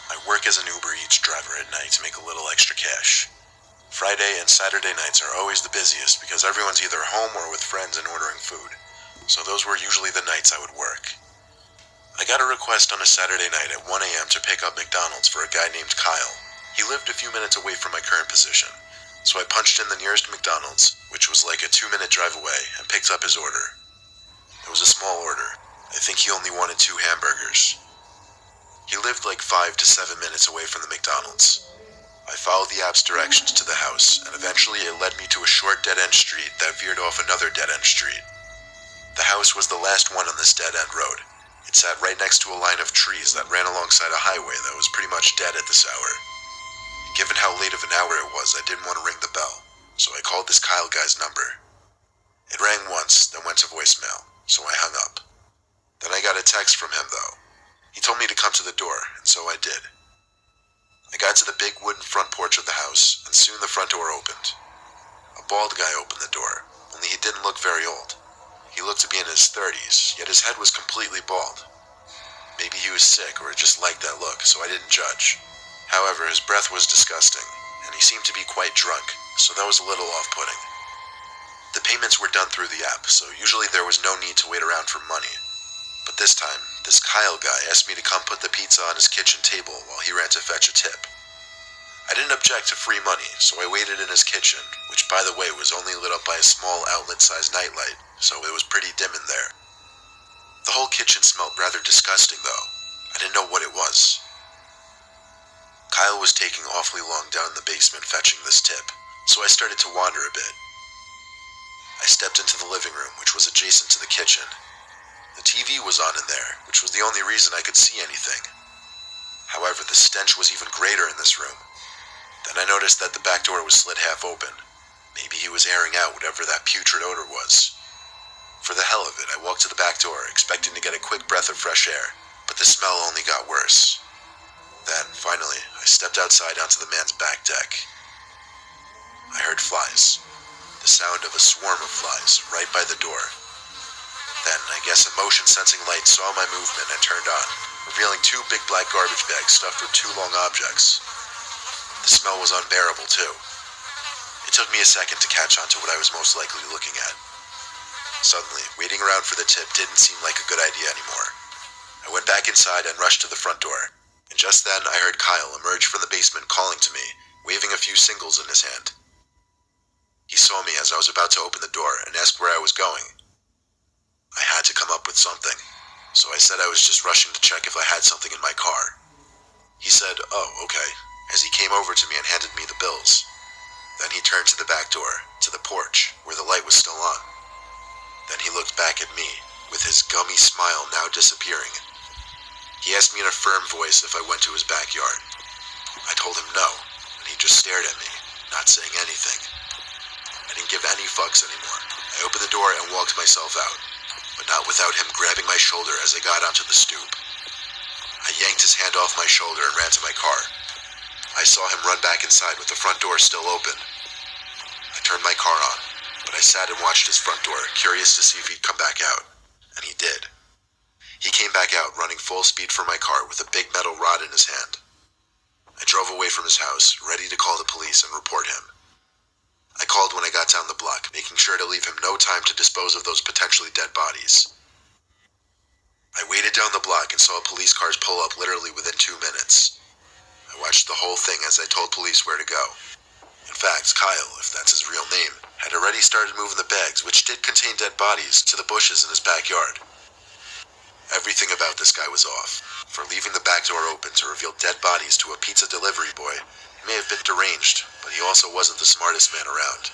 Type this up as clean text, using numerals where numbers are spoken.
I work as an Uber Eats driver at night to make a little extra cash. Friday and Saturday nights are always the busiest because everyone's either home or with friends and ordering food, so those were usually the nights I would work. I got a request on a Saturday night at 1 a.m. to pick up McDonald's for a guy named Kyle. He lived a few minutes away from my current position, so I punched in the nearest McDonald's, which was like a 2-minute drive away, and picked up his order. It was a small order. I think he only wanted 2 hamburgers. He lived like 5 to 7 minutes away from the McDonald's. I followed the app's directions to the house, and eventually it led me to a short dead-end street that veered off another dead-end street. The house was the last one on this dead-end road. It sat right next to a line of trees that ran alongside a highway that was pretty much dead at this hour. Given how late of an hour it was, I didn't want to ring the bell, so I called this Kyle guy's number. It rang once, then went to voicemail, so I hung up. Then I got a text from him, though. He told me to come to the door, and so I did. I got to the big wooden front porch of the house, and soon the front door opened. A bald guy opened the door, only he didn't look very old. He looked to be in his 30s, yet his head was completely bald. Maybe he was sick or just liked that look, so I didn't judge. However, his breath was disgusting, and he seemed to be quite drunk, so that was a little off-putting. The payments were done through the app, so usually there was no need to wait around for money. But this time, this Kyle guy asked me to come put the pizza on his kitchen table while he ran to fetch a tip. I didn't object to free money, so I waited in his kitchen, which by the way was only lit up by a small outlet-sized nightlight, so it was pretty dim in there. The whole kitchen smelled rather disgusting though. I didn't know what it was. Kyle was taking awfully long down in the basement fetching this tip, so I started to wander a bit. I stepped into the living room, which was adjacent to the kitchen. The TV was on in there, which was the only reason I could see anything. However, the stench was even greater in this room. Then I noticed that the back door was slit half open. Maybe he was airing out whatever that putrid odor was. For the hell of it, I walked to the back door, expecting to get a quick breath of fresh air, but the smell only got worse. Then, finally, I stepped outside onto the man's back deck. I heard flies. The sound of a swarm of flies right by the door. Then, I guess a motion-sensing light saw my movement and turned on, revealing 2 big black garbage bags stuffed with 2 long objects. The smell was unbearable, too. It took me a second to catch on to what I was most likely looking at. Suddenly, waiting around for the tip didn't seem like a good idea anymore. I went back inside and rushed to the front door, and just then I heard Kyle emerge from the basement calling to me, waving a few singles in his hand. He saw me as I was about to open the door and asked where I was going. I had to come up with something, so I said I was just rushing to check if I had something in my car. He said, "Oh, okay," as he came over to me and handed me the bills. Then he turned to the back door, to the porch, where the light was still on. Then he looked back at me, with his gummy smile now disappearing. He asked me in a firm voice if I went to his backyard. I told him no, and he just stared at me, not saying anything. I didn't give any fucks anymore. I opened the door and walked myself out, but not without him grabbing my shoulder as I got onto the stoop. I yanked his hand off my shoulder and ran to my car. I saw him run back inside with the front door still open. I turned my car on, but I sat and watched his front door, curious to see if he'd come back out, and he did. He came back out running full speed for my car with a big metal rod in his hand. I drove away from his house, ready to call the police and report him. I called when I got down the block, making sure to leave him no time to dispose of those potentially dead bodies. I waited down the block and saw police cars pull up literally within 2 minutes. I watched the whole thing as I told police where to go. In fact, Kyle, if that's his real name, had already started moving the bags, which did contain dead bodies, to the bushes in his backyard. Everything about this guy was off. For leaving the back door open to reveal dead bodies to a pizza delivery boy, he may have been deranged, but he also wasn't the smartest man around.